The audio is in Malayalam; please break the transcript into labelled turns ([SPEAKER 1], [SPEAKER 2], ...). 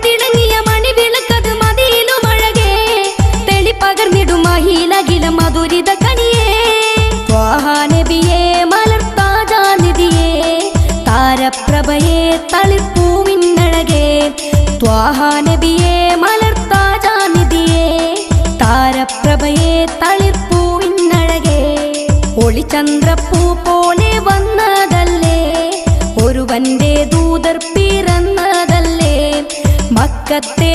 [SPEAKER 1] തിളങ്ങിയ മണിവിളക്കത് മതിയിലുമഴകേ തെളിപ്പകർന്നിടും മഹിലകില മധുരിത കണിയേ ത്വാഹ നബിയേ മലർത്താജാനിധിയേ താരപ്രഭയേ തളിർപ്പൂവിന്നഴകേ ത്വാഹ നബിയേ മലർത്താജാനിധിയേ താരപ്രഭയേ തളിർപ്പൂവിന്നഴകേ ഒളിചന്ദ്രപ്പൂ പോലെ വന്നതല്ലേ ഒരുവന്റെ ദൂതർ പിറന്നതല്ലേ മക്കത്തെ